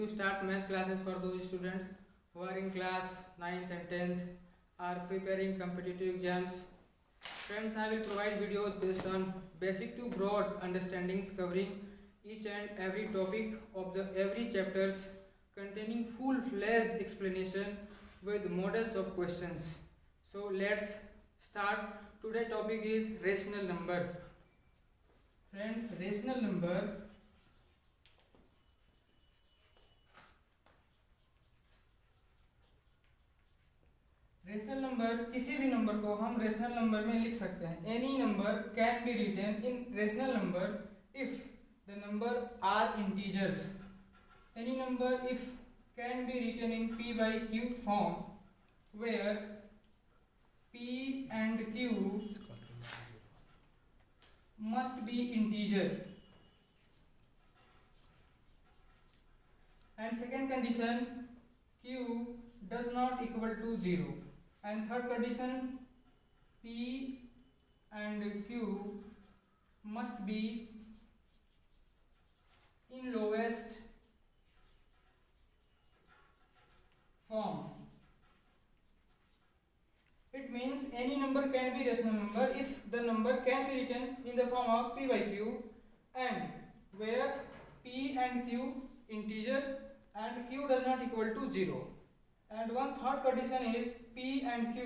to start math classes for those students who are in class 9th and 10th, are preparing competitive exams. Friends, I will provide videos based on basic to broad understandings covering each and every topic of the every chapters, containing full-fledged explanation with models of questions. So let's start. Today's topic is rational number. Friends, rational number किसी भी number को हम rational number में लिख सकते हैं. Any number can be written in rational number if the number are integers. Any number if can be written in p by q form where p and q must be integer. And second condition, q does not equal to 0. And third condition, p and q must be in lowest form. It means any number can be rational number if the number can be written in the form of p by q, and where p and q integer and q does not equal to 0. And one third condition is p and q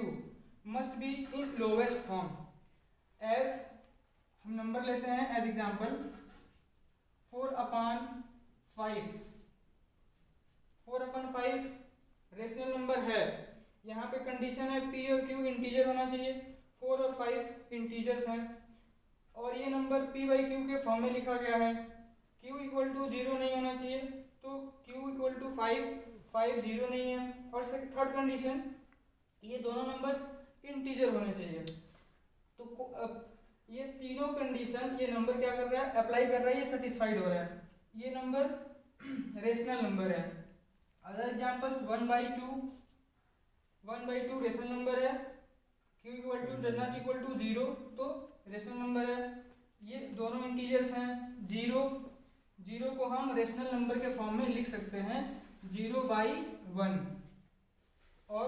must be in lowest form. As हम number लेते हैं as example 4/5. 4/5 rational number है. यहाँ पे condition है p और q integer होना चाहिए. 4 और 5 इंटीजर्स हैं और ये नंबर p by q के फॉर्म में लिखा गया है. q इक्वल टू 0 नहीं होना चाहिए, तो q इक्वल टू 5 0 नहीं है. और थर्ड कंडीशन, ये दोनों नंबर्स इंटीजर होने चाहिए. तो अब ये तीनों कंडीशन ये नंबर क्या कर रहा है, अप्लाई कर रहा है, ये सेटिस्फाइड हो रहा है. ये नंबर रेशनल नंबर है. अदर एग्जांपल्स 1/2 रेशनल नंबर है. q equal to does not equal to 0, तो रेशनल नंबर है. ये दोनों इंटीजर्स हैं. 0 को हम रेशनल नंबर के फॉर्म में लिख सकते हैं 0/1. और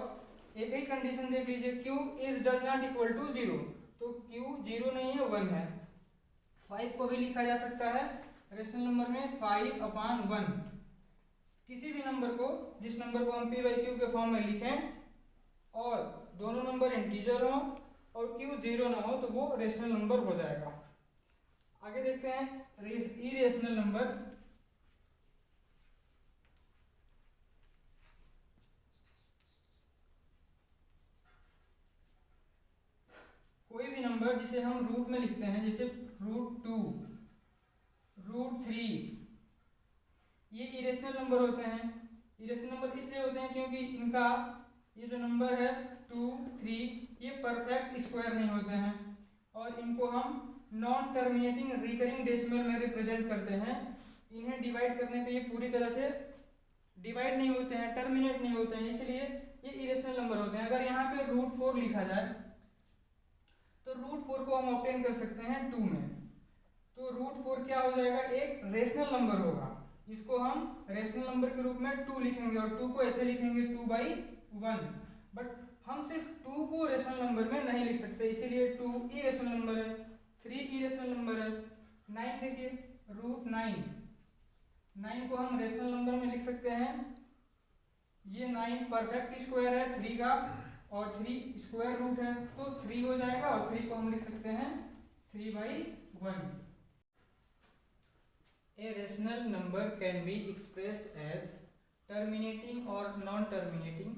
एक ही कंडीशन देख लीजिए, q is does not equal to 0, तो q 0 नहीं है, 1 है. 5 को भी लिखा जा सकता है रेशनल नंबर में 5/1. किसी भी नंबर को, जिस नंबर को हम p by q के फॉर्म में लिखें और दोनों नंबर इंटीजर हो और q 0 ना हो, तो वो रेशनल नंबर हो जाएगा. आगे देखते हैं इरेशनल नंबर. कोई भी नंबर जिसे हम रूट में लिखते हैं, जैसे √2, √3, ये इरेशनल नंबर होते हैं. इरेशनल नंबर इसलिए होते हैं क्योंकि इनका ये जो नंबर है 2, 3, ये परफेक्ट स्क्वायर नहीं होते हैं और इनको हम नॉन टर्मिनेटिंग रिकरिंग डेसिमल में रिप्रेजेंट करते हैं. इन्हें डिवाइड करने पे ये पूरी तरह से डिवाइड नहीं होते हैं, टर्मिनेट नहीं होते हैं, इसलिए ये इरेशनल नंबर होते हैं. अगर यहाँ पे √4 लिखा जाए तो √4 को हम ऑब्टेन कर सकते हैं 2 में. तो √4 क्या हो जाएगा, एक रेशनल नंबर होगा. इसको हम रेशनल नंबर के रूप में 2 लिखेंगे और 2 को ऐसे लिखेंगे 2/1. बट हम सिर्फ 2 को रेशनल नंबर में नहीं लिख सकते, इसीलिए 2 इरेशनल नंबर है, 3 इरेशनल नंबर है. 9 देखिए, √9 को हम रेशनल नंबर में लिख सकते हैं. ये 9 परफेक्ट स्क्वायर है 3 का और 3 स्क्वायर रूट है, तो 3 हो जाएगा और 3 को हम लिख सकते हैं 3/1. A rational number can be expressed as terminating और नॉन टर्मिनेटिंग.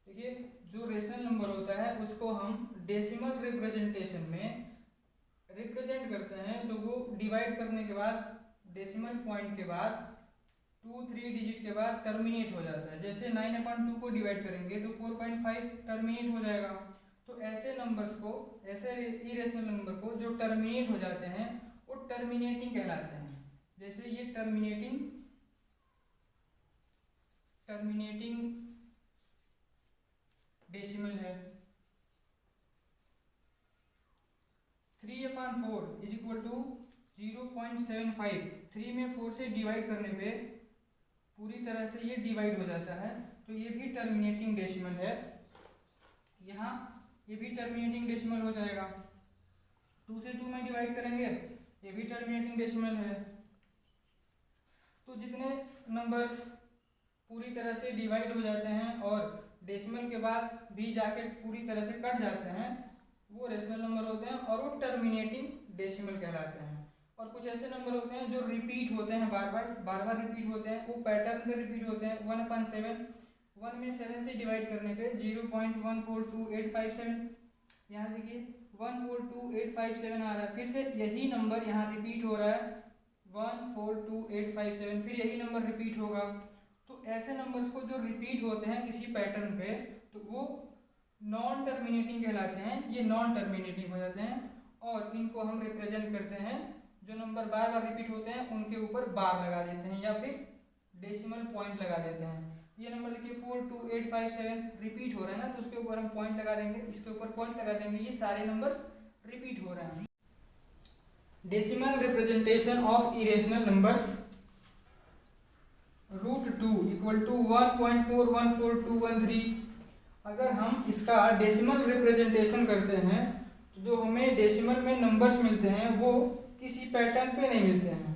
देखिए, जो रेशनल नंबर होता है उसको हम डेसिमल रिप्रेजेंटेशन में रिप्रेजेंट करते हैं, तो वो डिवाइड करने के बाद डेसिमल पॉइंट के बाद 2-3 डिजिट के बाद टर्मिनेट हो जाता है. जैसे 9/2 को डिवाइड करेंगे तो 4.5 टर्मिनेट हो जाएगा. तो ऐसे नंबर्स को, ऐसे इरेशनल नंबर को जो टर्मिनेट हो जाते हैं वो टर्मिनेटिंग कहलाते हैं. जैसे ये टर्मिनेटिंग डेसिमल है. 3/4 इज इक्वल टू 0.75. 3 में 4 से डिवाइड करने पे पूरी तरह से ये डिवाइड हो जाता है, तो ये भी टर्मिनेटिंग डेसिमल है। यहाँ ये भी टर्मिनेटिंग डेसिमल हो जाएगा। 2 से 2 में डिवाइड करेंगे, ये भी टर्मिनेटिंग डेसिमल है। तो जितने नंबर्स पूरी तरह से डिवाइड हो जाते हैं और डेसिमल के बाद भी जाके पूरी तरह से कट जाते हैं, वो रेशनल नंबर होते हैं और वो टर्मिनेटिंग डेसिमल कहलाते हैं। और कुछ ऐसे नंबर होते हैं जो रिपीट होते हैं, बार बार रिपीट होते हैं, वो पैटर्न पे रिपीट होते हैं। 1/7, 1 में 7 से डिवाइड करने पे 0.142857, यहाँ देखिए 142857 आ रहा है। फिर से यही नंबर यहाँ रिपीट हो रहा है 142857, फिर यही नंबर रिपीट होगा। तो ऐसे नंबर्स को जो रिपीट होते हैं किसी पैटर्न पे, तो वो नॉन टर्मिनेटिंग कहलाते हैं। ये नॉन टर्मिनेटिंग हो जाते हैं और इनको हम रिप्रेजेंट करते हैं, जो नंबर बार बार रिपीट होते हैं उनके ऊपर बार लगा देते हैं या फिर डेसिमल पॉइंट लगा देते हैं। ये नंबर देखिए 42857 रिपीट हो रहा है ना, तो उसके ऊपर हम पॉइंट लगा देंगे, इसके ऊपर पॉइंट लगा देंगे, ये सारे नंबर्स रिपीट हो रहे हैं। Decimal representation of irrational numbers, √2 = 1.414213। अगर हम इसका डेसिमल रिप्रेजेंटेशन करते हैं तो जो हमें डेसिमल में नंबर्स मिलते हैं वो किसी पैटर्न पे नहीं मिलते हैं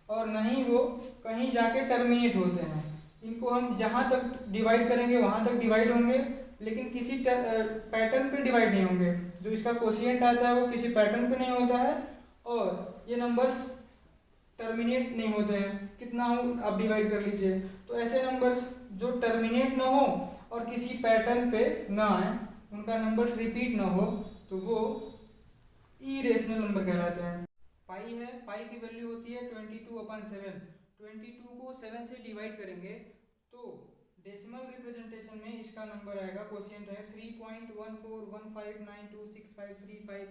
और न ही वो कहीं जाके टर्मिनेट होते हैं। इनको हम जहाँ तक डिवाइड करेंगे वहाँ तक डिवाइड होंगे, लेकिन किसी पैटर्न पे डिवाइड नहीं होंगे। जो इसका कोशिएंट आता है वो किसी पैटर्न पे नहीं होता है और ये नंबर्स टर्मिनेट नहीं होते हैं। कितना हो आप डिवाइड कर लीजिए। तो ऐसे नंबर्स जो टर्मिनेट ना हो और किसी पैटर्न पे ना आए, उनका नंबर्स रिपीट ना हो, तो वो इरेशनल नंबर कहलाते हैं। पाई है, पाई की वैल्यू होती है 22/7। 22 को 7 से डिवाइड करेंगे तो डेसिमल रिप्रेजेंटेशन में इसका नंबर आएगा, कोशिएंट है 3.1415926535।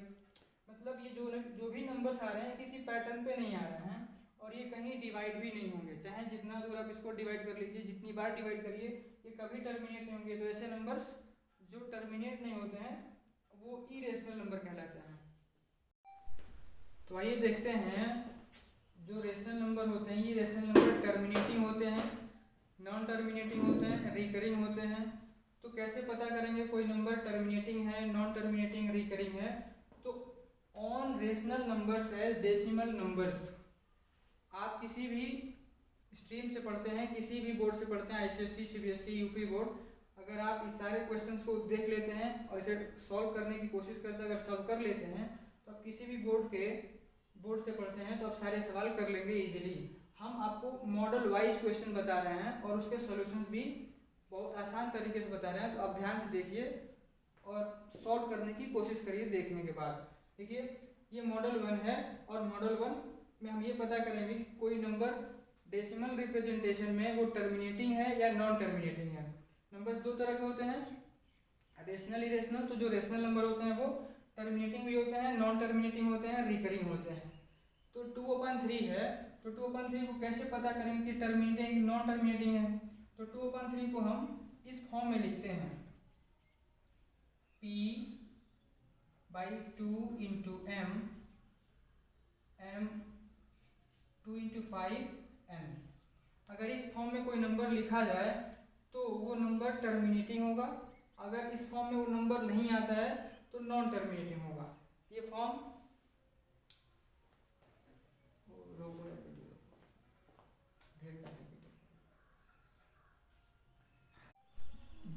मतलब ये जो भी नंबर्स आ रहे हैं किसी पैटर्न पे नहीं आ रहे हैं और ये कहीं डिवाइड भी नहीं होंगे। चाहे जितना दूर आप इसको डिवाइड कर लीजिए, जितनी बार डिवाइड करिए, ये कभी टर्मिनेट नहीं होंगे। तो ऐसे नंबर्स जो टर्मिनेट नहीं होते हैं वो इरेशनल नंबर कहलाते हैं। तो आइए देखते हैं जो रेशनल नंबर होते हैं, ये रेशनल नंबर टर्मिनेटिंग होते हैं, नॉन टर्मिनेटिंग होते हैं, रिकरिंग होते हैं। तो कैसे पता करेंगे कोई नंबर टर्मिनेटिंग है, नॉन टर्मिनेटिंग, रिकरिंग है? तो on rational numbers as decimal numbers. आप किसी भी स्ट्रीम से पढ़ते हैं, किसी भी बोर्ड से पढ़ते हैं, ICSE, CBSE, यूपी बोर्ड, अगर आप इस सारे क्वेश्चंस को देख लेते हैं और इसे सॉल्व करने की कोशिश करते हैं, अगर सॉल्व कर लेते हैं तो आप किसी भी बोर्ड से पढ़ते हैं तो आप सारे सवाल कर लेंगे इजीली। हम आपको मॉडल वाइज क्वेश्चन बता रहे हैं और उसके सॉल्यूशंस भी बहुत आसान तरीके से बता रहे हैं। तो आप ध्यान से देखिए और सॉल्व करने की कोशिश करिए। देखने के बाद देखिए ये मॉडल 1 है और मॉडल 1 में हम ये पता करेंगे कि कोई नंबर डेसिमल रिप्रेजेंटेशन में वो टर्मिनेटिंग है या नॉन टर्मिनेटिंग है। नंबर्स दो तरह के होते हैं, रेशनल, इरेशनल। तो जो रेशनल नंबर होते हैं वो टर्मिनेटिंग भी होते हैं, नॉन टर्मिनेटिंग होते हैं, रिकरिंग होते हैं। तो 2/3 है, तो 2/3 को कैसे पता करेंगे कि टर्मिनेटिंग नॉन टर्मिनेटिंग है? तो 2/3 को हम इस फॉर्म में लिखते हैं, P/2 × M, M 2 × 5 N। अगर इस फॉर्म में कोई नंबर लिखा जाए तो वो नंबर टर्मिनेटिंग होगा, अगर इस फॉर्म में वो नंबर नहीं आता है तो नॉन टर्मिनेटिंग होगा। ये फॉर्म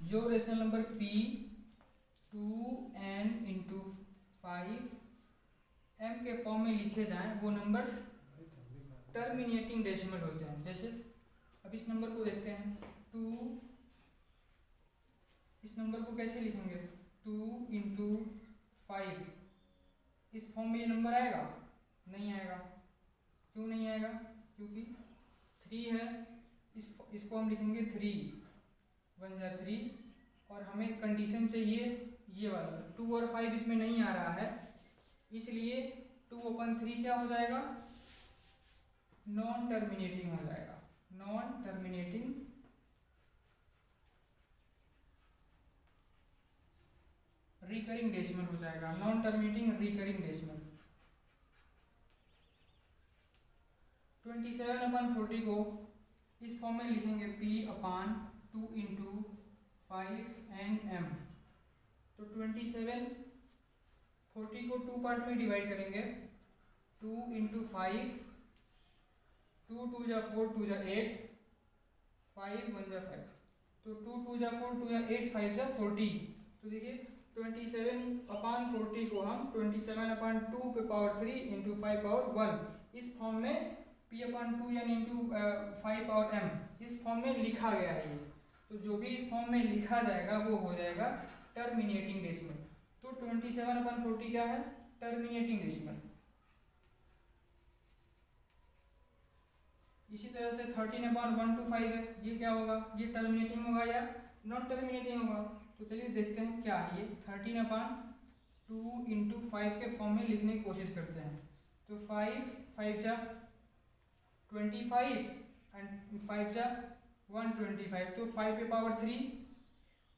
जो रेशनल नंबर P2N × 5M के फॉर्म में लिखे जाएं वो नंबर्स टर्मिनेटिंग डेसिमल होते हैं। जैसे अब इस नंबर को देखते हैं 2, इस नंबर को कैसे लिखेंगे? 2 × 5। इस फॉर्म में ये नंबर आएगा? नहीं आएगा। क्यों नहीं आएगा? क्योंकि 3 है, इसको हम लिखेंगे 3 1 जा 3 और हमें कंडीशन चाहिए ये वाला। 2 और 5 इसमें नहीं आ रहा है, इसलिए 2/3 क्या हो जाएगा? नॉन टर्मिनेटिंग हो जाएगा। नॉन टर्मिनेटिंग रिकरिंग डेसिमल हो जाएगा। Non terminating recurring decimal. 27/40 को इस फॉर्म में लिखेंगे p/2 इंटू 5n/m। तो 27 40 को 2 पार्ट में डिवाइड करेंगे। 2 इंटू 5, 2 2 जा 4, 2 जा 8, 5 1 जा 5। तो 2 2 जा 4, 2 जा 8, 5 जा 40। तो देखिए 27/40 को हम 27/2 पे पावर 3 इंटू 5 पावर 1 इस फॉर्म में p/2n इंटू 5 पावर m इस फॉर्म में लिखा गया है ये। तो जो भी इस फॉर्म में लिखा जाएगा वो हो जाएगा टर्मिनेटिंग डेसिमल। तो 27/40 क्या है? Terminating decimal. इसी तरह से 13/125 है, ये क्या होगा? ये टर्मिनेटिंग होगा या नॉन टर्मिनेटिंग होगा? तो चलिए देखते हैं क्या है ये। 13/2 इंटू 5 के फॉर्म में लिखने की कोशिश करते हैं। तो 5 5 जा 25 एंड 5 जा 125। तो 5 पे पावर 3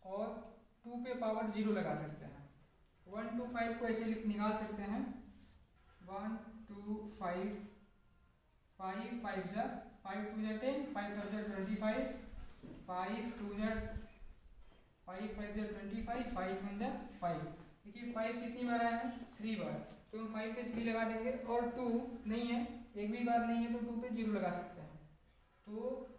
और 2 पे पावर 0 लगा सकते हैं। 1 2 5 को ऐसे निकाल सकते हैं। 1 2 5 5 5 जा 5 2 जा 10, 5 5 जा 25, 5 2 जा 5 5 जा 25, 5 1 जा 5। देखिए 5 कितनी बार आया है? 3 बार। तो हम 5 पे 3 लगा देंगे और 2 नहीं है, एक भी बार नहीं है, तो 2 पे 0 लगा सकते हैं। तो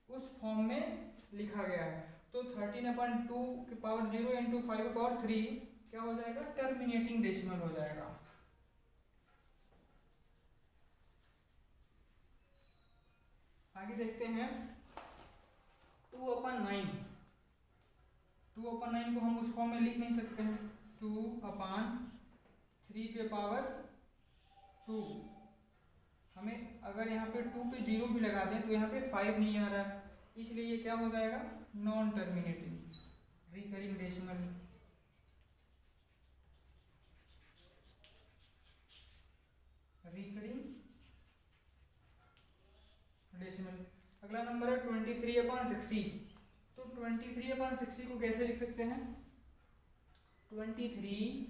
उस फॉर्म में लिखा गया है। तो 13/2 के पावर 0 इंटू 5 के पावर 3 क्या हो जाएगा? टर्मिनेटिंग डेसिमल हो जाएगा। आगे देखते हैं 2/9। 2/9 को हम उस फॉर्म में लिख नहीं सकते हैं। 2/3 के पावर 2। हमें अगर यहाँ पे 2 पे 0 भी लगा दें तो यहाँ पे 5 नहीं आ रहा है, इसलिए ये क्या हो जाएगा? Non terminating recurring decimal. Recurring decimal. अगला नंबर है 23/60। तो 23/60 को कैसे लिख सकते हैं? 23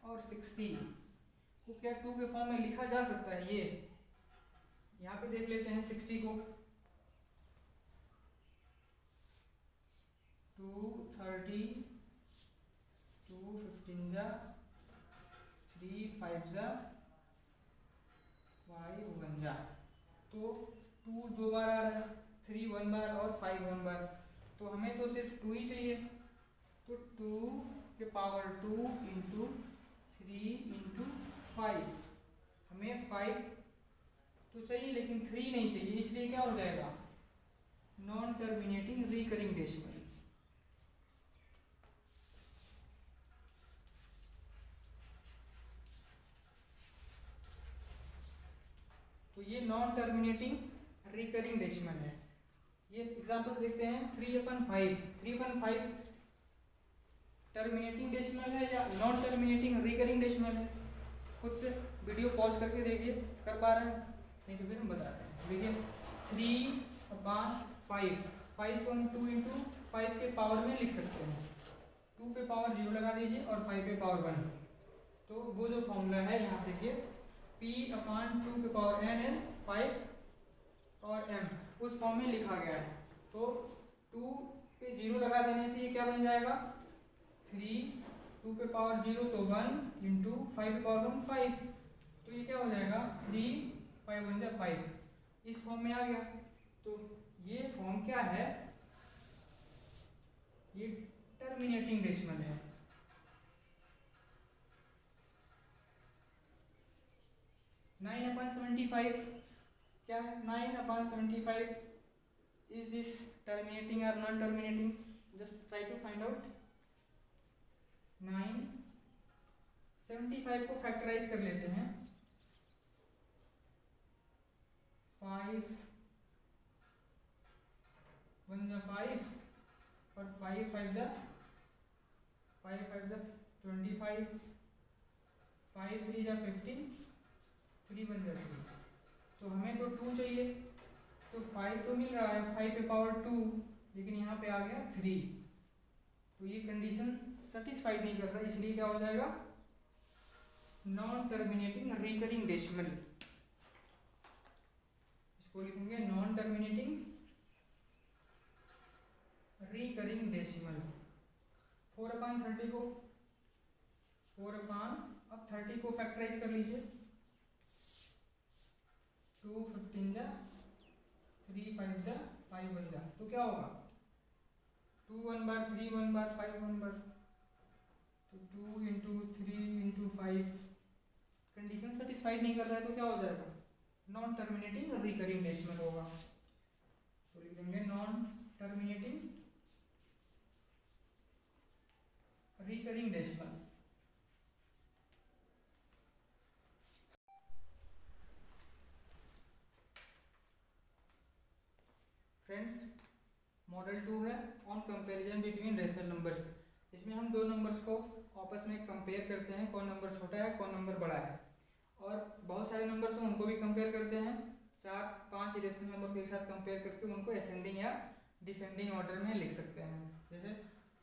और 60 को क्या 2 के फॉर्म में लिखा जा सकता है? ये यहाँ पे देख लेते हैं 60 को। 2 30, 2 15 जा 3 5 जा 5 1 जा। तो 2 2 बार आ रहा है, 3 1 बार और 5 1 बार। तो हमें तो सिर्फ 2 ही चाहिए। तो 2 के पावर 2 इंटू 3 इंटू 5। हमें 5 तो चाहिए लेकिन 3 नहीं चाहिए, इसलिए क्या हो जाएगा? Non terminating recurring decimal. तो ये नॉन टर्मिनेटिंग रिकरिंग डेसिमल है। ये एग्जांपल्स देखते हैं। 3/5। 3/5 टर्मिनेटिंग डेसिमल है या नॉन टर्मिनेटिंग रिकरिंग डेसिमल है? खुद से वीडियो पॉज करके देखिए, कर पा रहे हैं? नहीं तो फिर हम बताते हैं। देखिए 3/5, 5 को हम 2 इंटू 5 के पावर में लिख सकते हैं। 2 पे पावर 0 लगा दीजिए और 5 पे पावर 1। तो वो जो फॉर्मूला है यहाँ देखिए, p/2 के पावर n 5 और m उस फॉर्म में लिखा गया है। तो 2 पे 0 लगा देने से ये क्या बन जाएगा? 3, 2 पे पावर 0 तो 1 इंटू 5 पे पावर 1 5। तो ये क्या हो जाएगा? 3 5 1 जा 5 इस फॉर्म में आ गया। तो ये फॉर्म क्या है? ये टर्मिनेटिंग डेसिमल है। नाइन अपॉन 75 क्या है? 9/75 इज दिस टर्मिनेटिंग और non terminating? Just try to find out. 9 75 को फैक्टराइज कर लेते हैं। 5 1 जा 5 और 5 5 जा 25, 5 3 जा 15, 3 1 जा 3। तो हमें तो 2 चाहिए, तो 5 तो मिल रहा है, 5 पे पावर 2, लेकिन यहाँ पे आ गया 3। तो ये कंडीशन सेटिस्फाइड नहीं कर रहा, इसलिए क्या हो जाएगा? Non terminating recurring decimal. इसको लिखेंगे नॉन टर्मिनेटिंग रिकरिंग डेसिमल। 4/30 को 4/30 को फैक्टराइज कर लीजिए। 2 15 जा 3 5 जा 5 1 जा, तो क्या होगा 2 1 बार 3 1 बार 5 1 बार, तो 2 इंटू 3 इंटू 5। कंडीशन सेटिस्फाइड नहीं कर रहा है तो क्या हो जाएगा, नॉन टर्मिनेटिंग रिकरिंग डेसिमल होगा। तो लिख देंगे non terminating recurring decimal. Friends, model 2 है on comparison between rational numbers. इसमें हम दो नंबर्स को आपस में कंपेयर करते हैं, कौन नंबर छोटा है कौन नंबर बड़ा है, और बहुत सारे नंबर्स हैं उनको भी कंपेयर करते हैं। 4-5 इरेशनल नंबर को एक साथ कंपेयर करके उनको असेंडिंग या डिसेंडिंग ऑर्डर में लिख सकते हैं। जैसे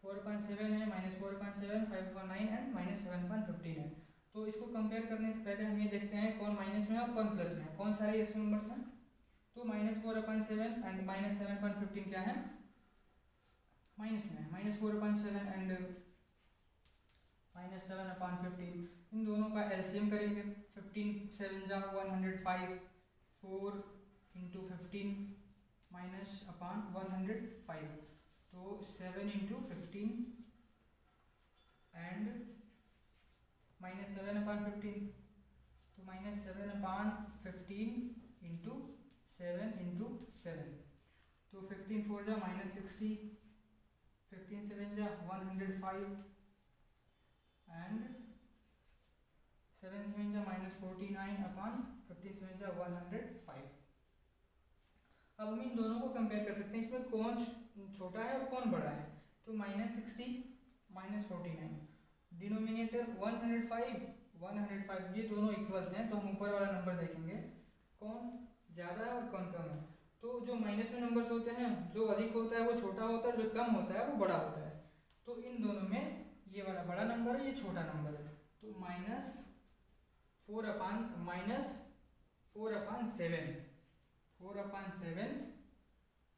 4/7 है, -4/7, 5/9 एंड -7/15 है। तो इसको कंपेयर करने से पहले हम ये देखते हैं कौन माइनस में है और कौन प्लस में है, कौन सारे इरेशनल नंबर्स हैं। तो -4/7 एंड -7/15 क्या है, माइनस में है। -4/7 एंड -7/15, इन दोनों का एलसीएम करेंगे। 15 7 जा 105, 4 इंटू 15 -105, तो 7 इंटू 15 एंड -7/15, तो -7/15 इंटू 7 इंटू 7, तो 15 4 जा -60, 15 7 जा 105 एंड 7 7 जा -49 अपॉन 15 7 जा 105। अब हम इन दोनों को कंपेयर कर सकते हैं, इसमें कौन छोटा है और कौन बड़ा है। तो -60 -49, डिनोमिनेटर 105 ये दोनों इक्वल्स हैं, तो हम ऊपर वाला नंबर देखेंगे कौन ज़्यादा है और कौन कम है। तो जो माइनस में नंबर्स होते हैं, जो अधिक होता है वो छोटा होता है, जो कम होता है वो बड़ा होता है। तो इन दोनों में ये वाला बड़ा नंबर है, ये छोटा नंबर है। तो -4/7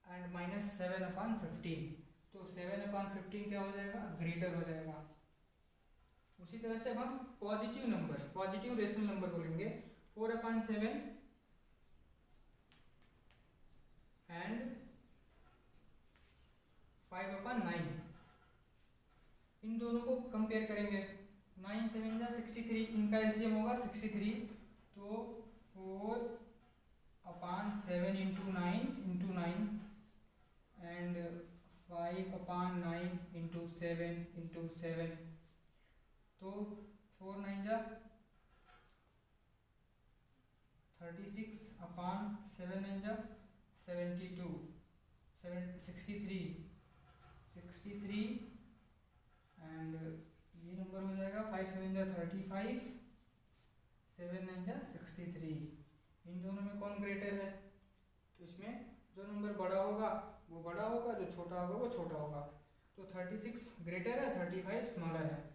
एंड -7/15, तो 7/15 क्या हो जाएगा, ग्रेटर हो जाएगा। उसी तरह से हम positive numbers, positive rational number को लेंगे। 4/7 एंड 5/9, इन दोनों को कंपेयर करेंगे। 9 7 जा 63, इनका एलसीएम होगा 63, तो 4/7 इंटू 9 एंड 5/9 इंटू 7, तो 4 9 जा 36 अपॉन 7 9 जा 72, 63 एंड ये नंबर हो जाएगा 5 7 जा 35, 7 9 जा 63। इन दोनों में कौन ग्रेटर है, तो इसमें जो नंबर बड़ा होगा वो बड़ा होगा, जो छोटा होगा वो छोटा होगा। तो 36 ग्रेटर है, 35 स्मॉलर है।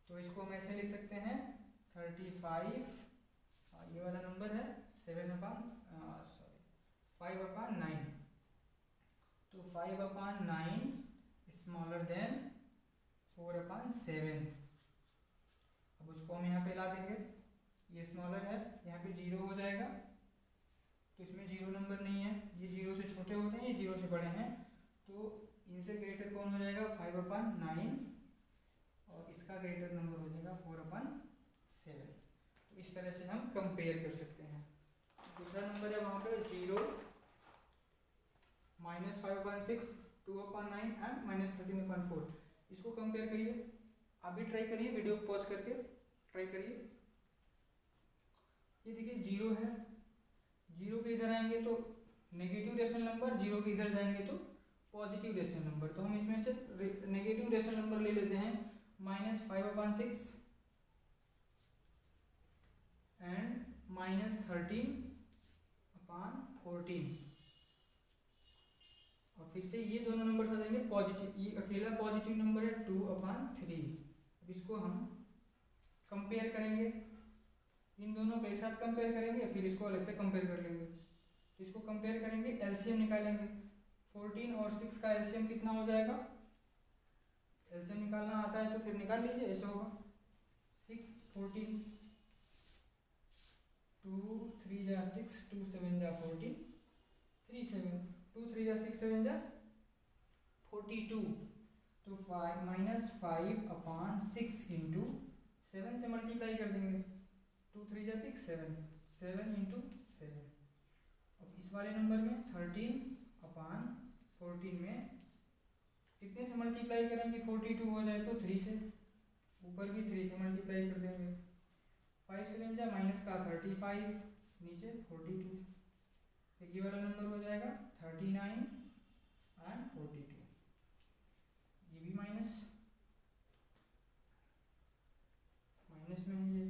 तो इसको हम ऐसे लिख सकते हैं 35, ये वाला नंबर है 5/9, तो 5/9 स्मॉलर देन 4/7। अब उसको हम यहाँ पे ला देंगे, ये स्मॉलर है, यहाँ पे 0 हो जाएगा, तो इसमें 0 नंबर नहीं है, ये 0 से छोटे होते हैं, ये 0 से बड़े हैं, तो इनसे ग्रेटर कौन हो जाएगा 5/9, और इसका ग्रेटर नंबर हो जाएगा 4/7। तो इस तरह से हम कंपेयर कर सकते हैं। दूसरा नंबर है वहाँ पे 0 -5/6, 2/9 एंड -13/4। इसको कंपेयर करिए, अभी ट्राई करिए, वीडियो को पॉज करके ट्राई करिए। ये देखिए 0 है, 0 के इधर आएंगे तो नेगेटिव रेशनल नंबर, 0 के इधर जाएंगे तो पॉजिटिव रेशनल नंबर। तो हम इसमें से नेगेटिव रेशनल नंबर ले लेते हैं, -5/6 एंड -13/14, और फिर से ये दोनों नंबर आ जाएंगे पॉजिटिव, ये अकेला पॉजिटिव नंबर है 2/3। अब इसको हम कंपेयर करेंगे, इन दोनों को एक साथ कंपेयर करेंगे, फिर इसको अलग से कंपेयर कर लेंगे। तो इसको कंपेयर करेंगे, एलसीएम निकालेंगे। 14 और 6 का एलसीएम कितना हो जाएगा? एलसीएम निकालना आता है तो फिर निकाल लीजिए, ऐसा होगा 6 14 2 3 जा 6 2 7 जा 14 3 7 2 3 जा 6 7 जा 42, तो 5 माइनस 5 अपॉन 6 इंटू 7 से मल्टीप्लाई कर देंगे, 2 3 जा 6 7 7 इंटू 7। अब इस वाले नंबर में 13 अपॉन 14 में कितने से मल्टीप्लाई करेंगे? 42 हो जाए तो 3 से, ऊपर भी 3 से मल्टीप्लाई कर देंगे, 5 7 जा माइनस का 35 नीचे 42, फिर ये वाला नंबर हो जाएगा 39 एंड 42, ये भी माइनस में है ये।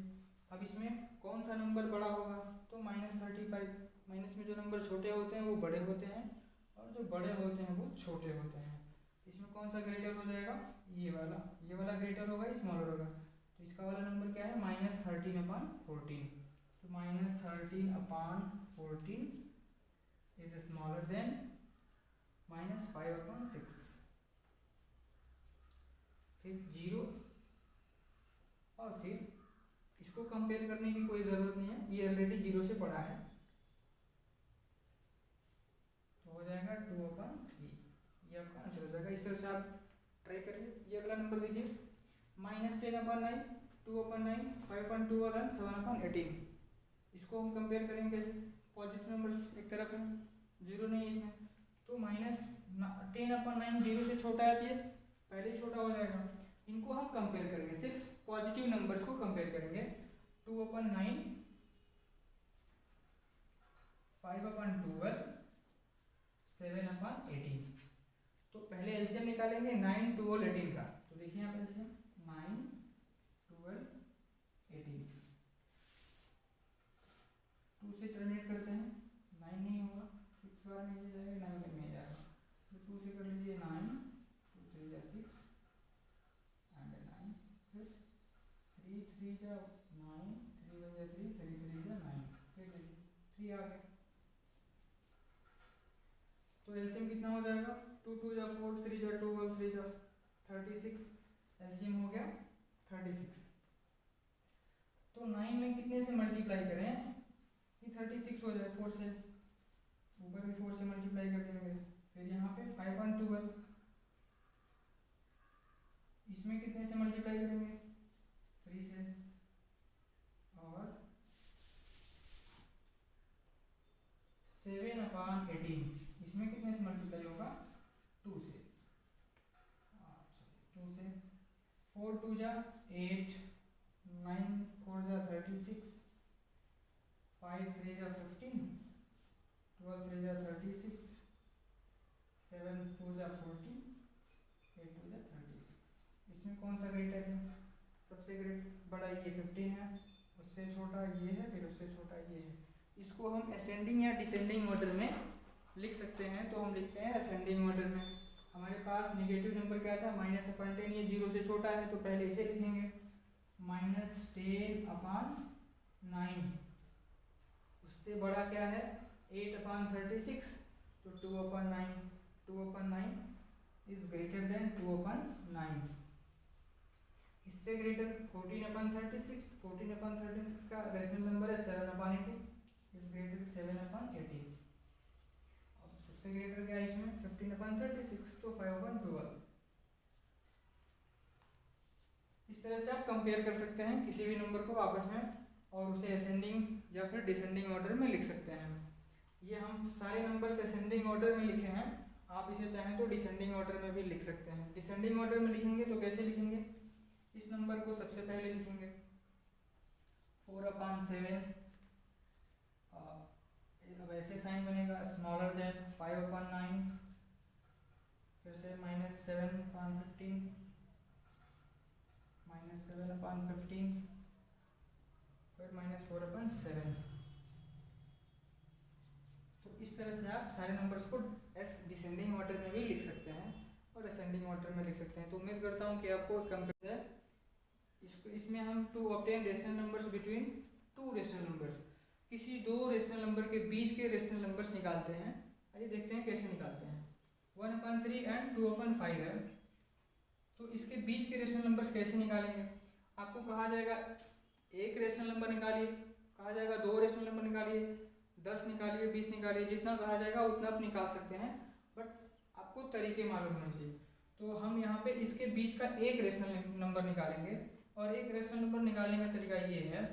अब इसमें कौन सा नंबर बड़ा होगा? तो -35, माइनस में जो नंबर छोटे होते हैं वो बड़े होते हैं और जो बड़े होते हैं वो छोटे होते हैं। इसमें कौन सा ग्रेटर हो जाएगा? ये वाला ग्रेटर होगा, स्मॉलर होगा, तो इसका वाला नंबर क्या है? -13 अपॉन 14, तो -13 upon 14 is smaller than -5 upon 6, फिर 0, और फिर इसको कंपेयर करने की कोई ज़रूरत नहीं है, ये ऑलरेडी 0 से बड़ा है, तो हो जाएगा 2/3, ये आपका आंसर हो जाएगा। इस तरह से आप ट्राई करिए। ये अगला नंबर देखिए, -10/9 2/9 5/2 और 7/18, इसको हम कंपेयर करेंगे कैसे? पॉजिटिव नंबर्स एक तरफ है, 0 नहीं है इसमें, तो -10/9 0 से छोटा है, तो ये पहले ही छोटा हो जाएगा। इनको हम कंपेयर करेंगे, सिर्फ पॉजिटिव नंबर्स को कंपेयर करेंगे, 2/9 5/12 7/18, तो पहले एलसीएम निकालेंगे 9 12 18 का, तो देखिए यहाँ पे एलसीएम 9 12 18, 2 से टर्मिनेट करते हैं, 9 नहीं होगा, 6 बार में जाएगा, 9 में जाएगा, तो 2 से कर लीजिए 9 2 3 जा 6 एंड 9, फिर 3 3 जा 9 3 1 जा 3 3 3 जा 9, फिर 3 आ गया, तो एलसीएम कितना हो जाएगा? 2 2 जा 4 3 जा 12 3 जा 36, एलसीएम हो गया 36। तो 9 में कितने से मल्टीप्लाई करें कि 36 हो जाए? 4 से, ऊपर भी 4 से मल्टीप्लाई कर देंगे, फिर यहाँ पे 5/12, इसमें कितने से मल्टीप्लाई करेंगे? 3 से, और 7/18, इसमें कितने से मल्टीप्लाई होगा? 2 से, 2 से, 4 2 जा 8 9 4 जा 36 5 3 जा 15 12 3 जा 36 7 2 जा 40 8 2 जा 36, इसमें कौन सा ग्रेटर है? सबसे बड़ा ये 15 है, उससे छोटा ये है, फिर उससे छोटा ये है। इसको हम असेंडिंग या डिसेंडिंग ऑर्डर में लिख सकते हैं, तो हम लिखते हैं असेंडिंग ऑर्डर में। हमारे पास नेगेटिव नंबर क्या था? -10, ये 0 से छोटा है, तो पहले इसे लिखेंगे, -10/9, उससे बड़ा क्या है? 8/36, तो 2/9, 2/9 इज ग्रेटर देन 2/9, इससे ग्रेटर 14/36, 14/36 का रेशनल नंबर है 7/18, इज ग्रेटर 7/18। अब सबसे ग्रेटर क्या है इसमें? 15/36, तो 5/12। इस तरह से आप कंपेयर कर सकते हैं किसी भी नंबर को आपस में, और उसे असेंडिंग या फिर डिसेंडिंग ऑर्डर में लिख सकते हैं। ये हम सारे नंबर्स असेंडिंग ऑर्डर में लिखे हैं, आप इसे चाहें तो डिसेंडिंग ऑर्डर में भी लिख सकते हैं। डिसेंडिंग ऑर्डर में लिखेंगे तो कैसे लिखेंगे? इस नंबर को सबसे पहले लिखेंगे 4/7, अब ऐसे साइन बनेगा, स्मॉलर देन 5/9, फिर से -7/15, -7/15, फिर -4/7। तो इस तरह से आप सारे नंबर्स को डिसेंडिंग ऑर्डर में भी लिख सकते हैं और असेंडिंग ऑर्डर में लिख सकते हैं। तो उम्मीद करता हूँ कि आपको कंपेयर है। इसमें हम to obtain rational numbers between two rational numbers, किसी दो रेशनल नंबर के बीच के रेशनल नंबर्स निकालते हैं। आइए देखते हैं कैसे निकालते हैं। 1/3 एंड 2/5 है। तो इसके बीच के रेशनल नंबर्स कैसे निकालेंगे? आपको कहा जाएगा एक रेशनल नंबर निकालिए, कहा जाएगा 2 रेशनल नंबर निकालिए, 10 निकालिए, 20 निकालिए, जितना कहा जाएगा उतना आप निकाल सकते हैं, बट आपको तरीके मालूम होने चाहिए। तो हम यहाँ पे इसके बीच का एक रेशनल नंबर निकालेंगे, और एक रेशनल नंबर निकालने का तरीका ये है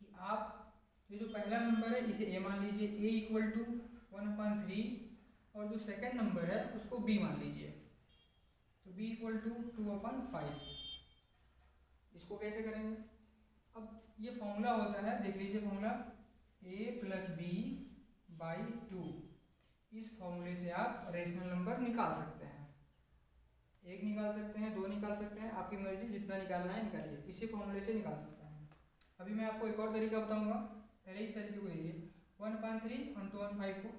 कि आप ये जो पहला नंबर है इसे a मान लीजिए, a इक्वल टू 1/3, और जो सेकंड नंबर है उसको b मान लीजिए, तो b इक्वल टू 2/5। इसको कैसे करेंगे? अब ये फॉर्मूला होता है, देख लीजिए formula a plus b by 2। इस फॉर्मूले से आप रेशनल नंबर निकाल सकते हैं, एक निकाल सकते हैं, 2 निकाल सकते हैं, आपकी मर्जी, जितना निकालना है निकालिए, इसी फॉर्मूले से निकाल सकते हैं। अभी मैं आपको एक और तरीका बताऊंगा, पहले इस तरीके को देखिए, 1/3 और 2/5 को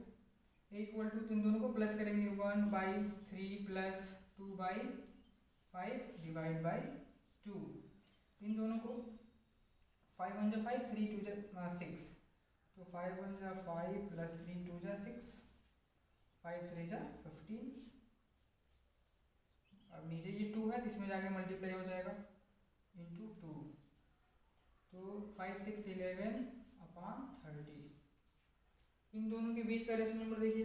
a इक्वल टू, इन दोनों को प्लस करेंगे, 1/3 प्लस 2/5 डिवाइड बाई 2। इन दोनों को 5 1 जा 5, 3 2 जा 6, तो 5 1 जा 5 प्लस 3 2 जा 6, 5 3 जा 15। अब नीचे ये 2 है, इसमें जाके मल्टीप्लाई हो जाएगा इंटू 2, तो 5 6 11/30। इन दोनों के बीच का रेशनल नंबर देखिए,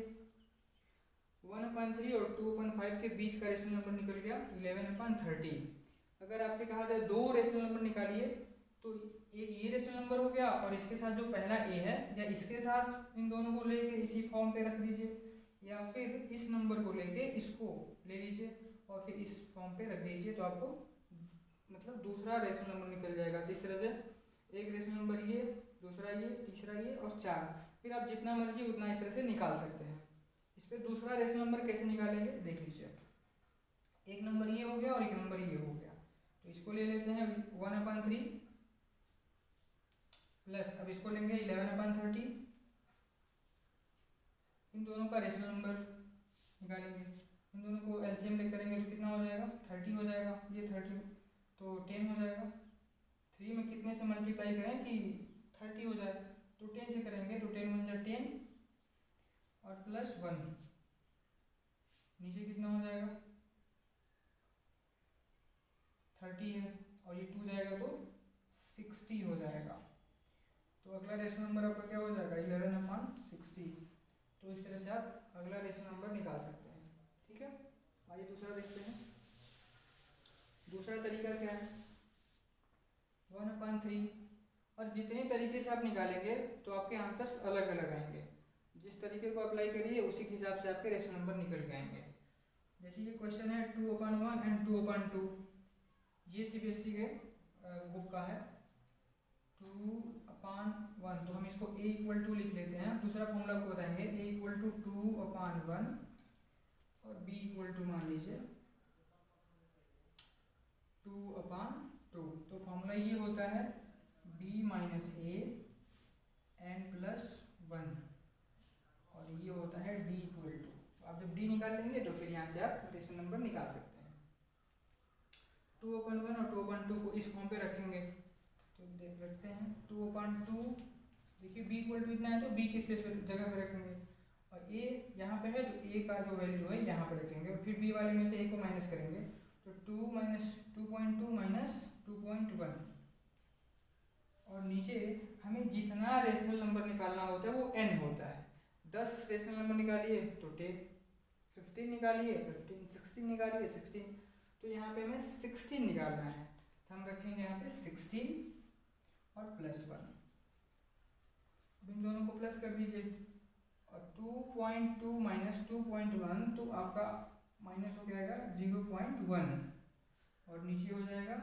1/3 और 2/5 के बीच का रेशनल नंबर निकल गया 11/30। अगर आपसे कहा जाए 2 रेशनल नंबर निकालिए, तो एक ये रेशनल नंबर हो गया, और इसके साथ जो पहला a है, या इसके साथ इन दोनों को लेके इसी फॉर्म पे रख दीजिए, या फिर इस नंबर को लेके इसको ले लीजिए और फिर इस फॉर्म पे रख दीजिए, तो आपको मतलब दूसरा रेशनल नंबर निकल जाएगा। इस तरह से एक रेशनल नंबर ये, दूसरा ये, तीसरा ये और 4, फिर आप जितना मर्जी उतना इस तरह से निकाल सकते हैं। इस पर दूसरा रेशनल नंबर कैसे निकालेंगे देख लीजिए, एक नंबर ये हो गया और एक नंबर ये हो गया, तो इसको ले लेते हैं 1/3 प्लस, अब इसको लेंगे 11/30, इन दोनों का रेशनल नंबर निकालेंगे, इन दोनों को एलसीएम लेकर करेंगे तो कितना हो जाएगा, 30 हो जाएगा, ये 30 तो 10 हो जाएगा। 3 में कितने से मल्टीप्लाई करें कि 30 हो जाए, तो 10 से करेंगे, तो 10 1 जा 10 और प्लस 1, नीचे कितना हो जाएगा 30 है, और ये 2 जाएगा तो 60 हो जाएगा। तो अगला रेशनल नंबर आपका क्या हो जाएगा 11/60। तो इस तरह से आप अगला रेशनल नंबर निकाल सकते हैं। ठीक है, आइए दूसरा देखते हैं। दूसरा तरीका क्या है, 1/3, और जितने तरीके से आप निकालेंगे तो आपके आंसर्स अलग अलग आएंगे। जिस तरीके को अप्लाई करिए उसी के हिसाब से आपके रेशनल नंबर निकल के आएंगे। जैसे ये क्वेश्चन है 2/1 एंड 2/2, ये CBSE के बुक का है, 2/1, तो हम इसको a इक्वल टू लिख लेते हैं। दूसरा फॉर्मूला आपको बताएंगे, a इक्वल टू 2/1 और b इक्वल टू मान लीजिए 2/2। तो फॉर्मूला ये होता है b minus a n plus 1, और ये होता है d इक्वल टू। आप जब d निकाल लेंगे तो फिर यहाँ से आप रेशनल नंबर निकाल सकते हैं। 2/1 और 2/2 को इस फॉर्म पे रखेंगे, तो देख रखते हैं 2/2, देखिए b इक्वल टू इतना है तो b की स्पेस पे जगह पे रखेंगे, और a यहाँ पे है तो a का जो वैल्यू है यहाँ पे रखेंगे, और फिर b वाले में से a को माइनस करेंगे, तो 2 माइनस 2.2 माइनस 2.1, और नीचे हमें जितना रेशनल नंबर निकालना होता है वो n होता है। 10 रेशनल नंबर निकालिए तो 10, 15 निकालिए 15, 16 निकालिए 16, तो यहाँ पे हमें 16 निकालना है, तो हम रखेंगे यहाँ पे 16 और प्लस 1, इन दोनों को प्लस कर दीजिए, और 2.2 माइनस 2.1, तो आपका माइनस हो जाएगा 0.1, और नीचे हो जाएगा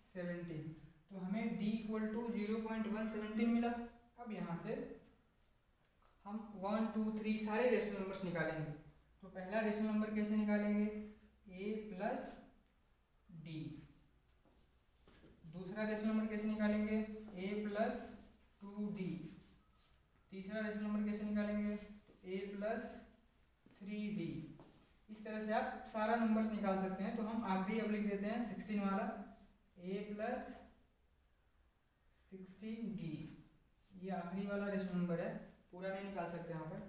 17, तो हमें d इक्वल टू 0.117 मिला। अब यहाँ से हम 1 2 3 सारे रेशनल नंबर्स निकालेंगे। तो पहला रेशनल नंबर कैसे निकालेंगे, a प्लस d। दूसरा रेशनल नंबर कैसे निकालेंगे, a प्लस 2d। तीसरा रेशनल नंबर कैसे निकालेंगे, तो a प्लस 3d। इस तरह से आप सारा नंबर्स निकाल सकते हैं। तो हम आखिरी अब लिख देते हैं 16 वाला, a प्लस 16d, ये आखिरी वाला रेशनल नंबर है, पूरा नहीं निकाल सकते यहाँ पर।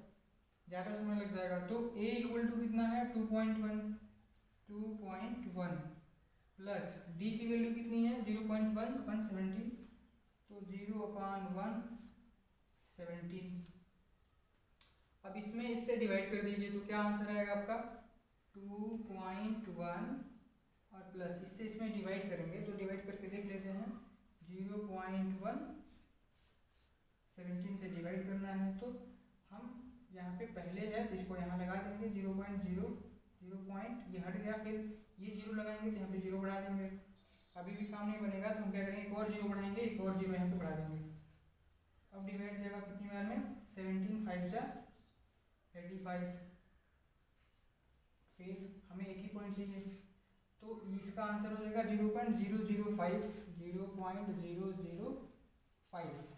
ज़्यादा समय लग जाएगा। तो a इक्वल टू कितना है 2.1 प्लस d की वैल्यू कितनी है 0.1 अपन 17, तो 0/117। अब इसमें इससे डिवाइड कर दीजिए तो क्या आंसर आएगा आपका 2.1 और प्लस इससे इसमें डिवाइड करेंगे तो डिवाइड करके देख लेते हैं 0.117 से डिवाइड करना है तो हम यहाँ पे पहले है तो इसको यहाँ लगा देंगे 0.0 ये हट गया, फिर ये 0 लगाएंगे तो यहाँ पे 0 बढ़ा देंगे। अभी भी काम नहीं बनेगा तो हम क्या करेंगे एक और 0 बढ़ाएंगे, एक और 0 यहाँ पे बढ़ा देंगे। अब डिवाइड जाएगा कितनी बार में 17 5 जा 85, फिर हमें एक ही पॉइंट चाहिए तो इसका आंसर हो जाएगा 0.005।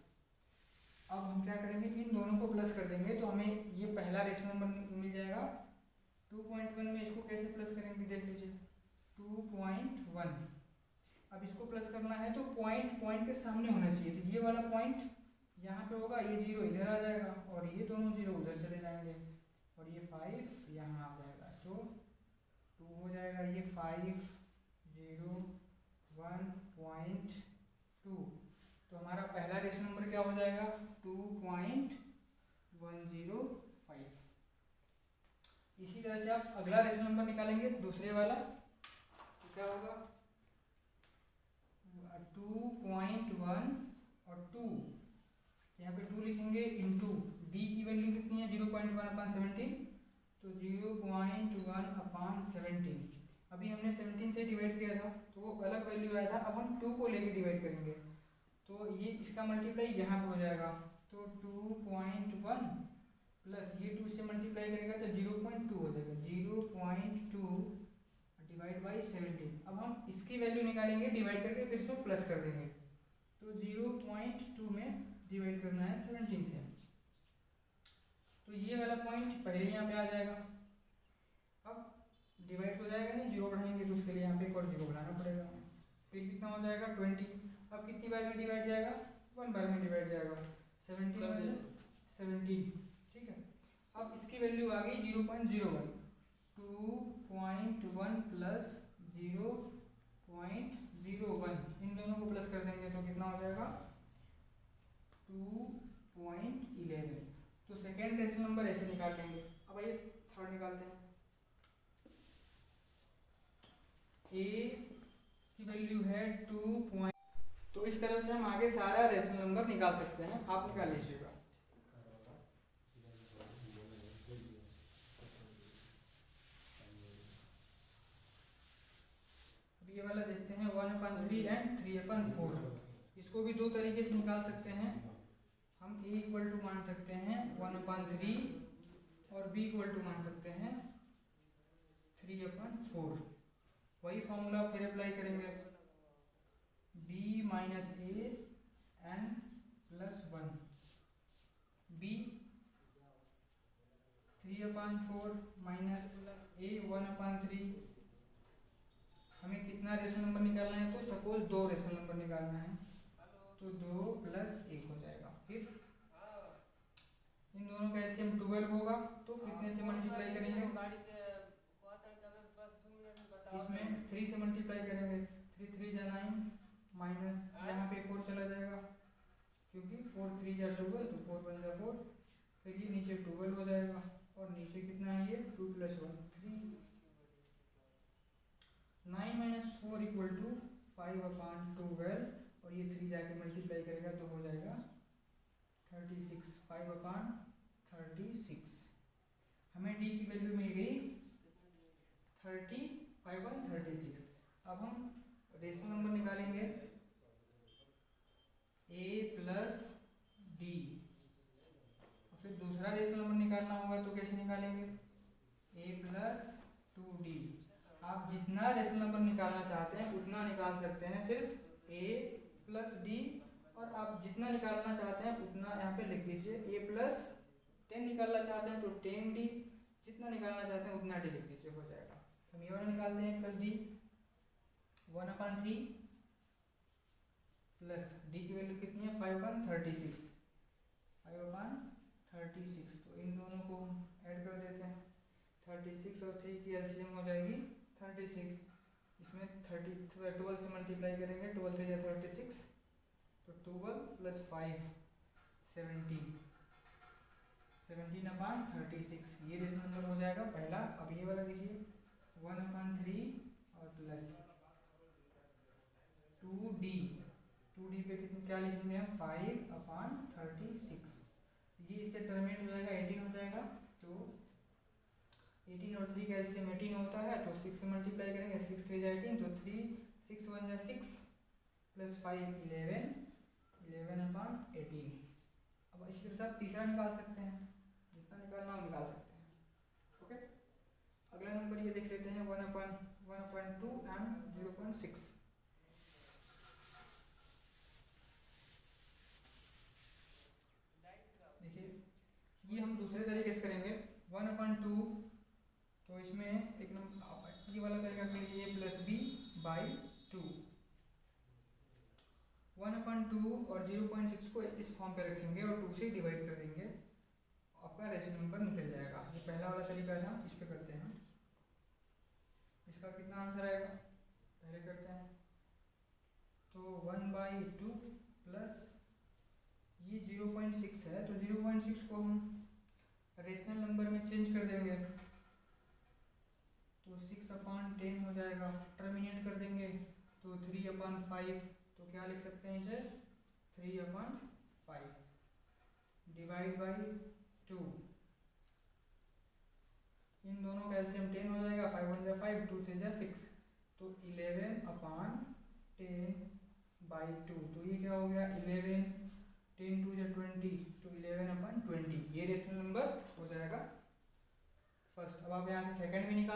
अब हम क्या करेंगे इन दोनों को प्लस कर देंगे तो हमें ये पहला रेशनल नंबर मिल जाएगा। 2.1 में इसको कैसे प्लस करेंगे देख लीजिए 2.1। अब इसको प्लस करना है तो पॉइंट के सामने होना चाहिए, तो ये वाला पॉइंट यहाँ पे होगा, ये 0 इधर आ जाएगा और ये दोनों 0 उधर चले जाएंगे और ये 5 यहाँ आ जाएगा तो 2 हो जाएगा। ये 5 0 1.2 तो हमारा पहला रेशनल नंबर क्या हो जाएगा 2.105। इसी तरह से आप अगला रेशनल नंबर निकालेंगे दूसरे वाला तो क्या होगा 2.1 और 2, यहाँ पे 2 लिखेंगे इंटू डी की वैल्यू कितनी है 0.1/17 तो 0.1/17। अभी हमने 17 से डिवाइड किया था तो वो अलग वैल्यू आया था, अब हम 2 को लेके डिवाइड करेंगे तो ये इसका मल्टीप्लाई यहाँ पे हो जाएगा तो 2.1 प्लस ये 2 से मल्टीप्लाई करेगा तो 0.2 हो जाएगा 0.2 डिवाइड बाई 17। अब हम इसकी वैल्यू निकालेंगे डिवाइड करके फिर इसको प्लस कर देंगे तो 0.2 में डिवाइड करना है 17 से तो ये वाला पॉइंट पहले यहाँ पे आ जाएगा। अब डिवाइड हो जाएगा नहीं 0 बढ़ाएंगे तो उसके लिए यहाँ पे एक और 0 बढ़ाना पड़ेगा, फिर कितना हो जाएगा 20। अब कितनी बार में डिवाइड जाएगा 1 बार में डिवाइड जाएगा 17 ठीक है। अब इसकी वैल्यू आ गई 0.01 2.1 प्लस 0.01 इन दोनों को प्लस कर देंगे तो कितना हो जाएगा 2.11। तो सेकेंड रेशनल नंबर ऐसे निकाल लेंगे। अब आइए थर्ड निकालते हैं। ए की वैल्यू है 2. तो इस तरह से हम आगे सारा रेशनल नंबर निकाल सकते हैं, आप निकाल लीजिएगा। अब ये वाला देखते हैं 1/3 एंड 3/4। इसको भी दो तरीके से निकाल सकते हैं। हम a इक्वल टू मान सकते हैं 1/3 और b इक्वल टू मान सकते हैं 3/4। वही फॉर्मूला फिर अप्लाई करेंगे b minus a n plus 1 b 3/4 minus a 1/3। हमें कितना रेशनल नंबर निकालना है तो सपोज 2 रेशनल नंबर निकालना है तो 2 प्लस 1 हो जाएगा। फिर इन दोनों का एलसीएम 12 होगा तो कितने से मल्टीप्लाई करेंगे इसमें 3 से मल्टीप्लाई करेंगे 3 3 जा 9 माइनस यहाँ पे 4 चला जाएगा क्योंकि 4 3 जा 12 तो 4 1 जा 4। फिर ये नीचे 12 हो जाएगा और नीचे कितना है ये 2 + 1 3। 9 - 4 = 5/12 और ये 3 जाके मल्टीप्लाई करेगा तो हो जाएगा 36 5/36। हमें डी की वैल्यू मिल गई 35/36। अब हम रेशनल नंबर निकालेंगे a प्लस डी और फिर दूसरा रेशनल नंबर निकालना होगा तो कैसे निकालेंगे a प्लस 2d। आप जितना रेशनल नंबर निकालना चाहते हैं उतना निकाल सकते हैं सिर्फ a प्लस डी, और आप जितना निकालना चाहते हैं उतना यहाँ पे लिख दीजिए। a प्लस 10 निकालना चाहते हैं तो 10d, जितना निकालना चाहते हैं उतना d लिख दीजिए, हो जाएगा। हम ये वाला निकालते हैं प्लस डी 1/3 प्लस डी की वैल्यू कितनी है 5/36 तो इन दोनों को ऐड कर देते हैं। 36 और 3 की एलसीएम हो जाएगी 36। इसमें 12 से मल्टीप्लाई करेंगे, 12 3 36, तो 12 + 5 17, 17/36 ये रेशनल नंबर हो जाएगा पहला। अब ये वाला देखिए 1/3 और प्लस 2d, 2d पे कितने क्या लिखेंगे हम 5/36, ये इससे टर्मिनेट हो जाएगा 18 हो जाएगा। तो 18 और 3 का एलसीएम 18 होता है, तो 6 से मल्टीप्लाई करेंगे, 6 3 18, तो 3 6 1 6 + 5 11, 11/18। अब इसके साथ तीसरा निकाल सकते हैं, जितना निकालना हो निकाल सकते हैं। ओके, अगला नंबर ये देख लेते हैं 1/2 एंड 0.6। देखिए ये हम दूसरे तरीके से करेंगे 1/2, तो इसमें एक ये वाला तरीका कर लीजिए a+b/2। 1/2 और 0.6 को इस फॉर्म पे रखेंगे और 2 से डिवाइड कर देंगे, आपका रेशनल नंबर निकल जाएगा। ये पहला वाला तरीका था, इस पे करते हैं। इसका कितना आंसर आएगा पहले करते हैं, तो 1/2 प्लस ये 0.6 है, तो 0.6 को हम रेशनल नंबर में चेंज कर देंगे, तो 6/10 हो जाएगा। टर्मिनेट कर देंगे तो 3/5, तो क्या लिख सकते हैं इसे 3/5 डिवाइड बाई 2। इन दोनों का एलसीएम 10 हो जाएगा, 5 1 5, 2 3 6, तो 11/10/2। तो ये क्या हो गया 11, 10 2 20, तो 11/20 ये रेशनल नंबर हो जाएगा फर्स्ट। अब आप यहाँ से सेकंड भी निकाल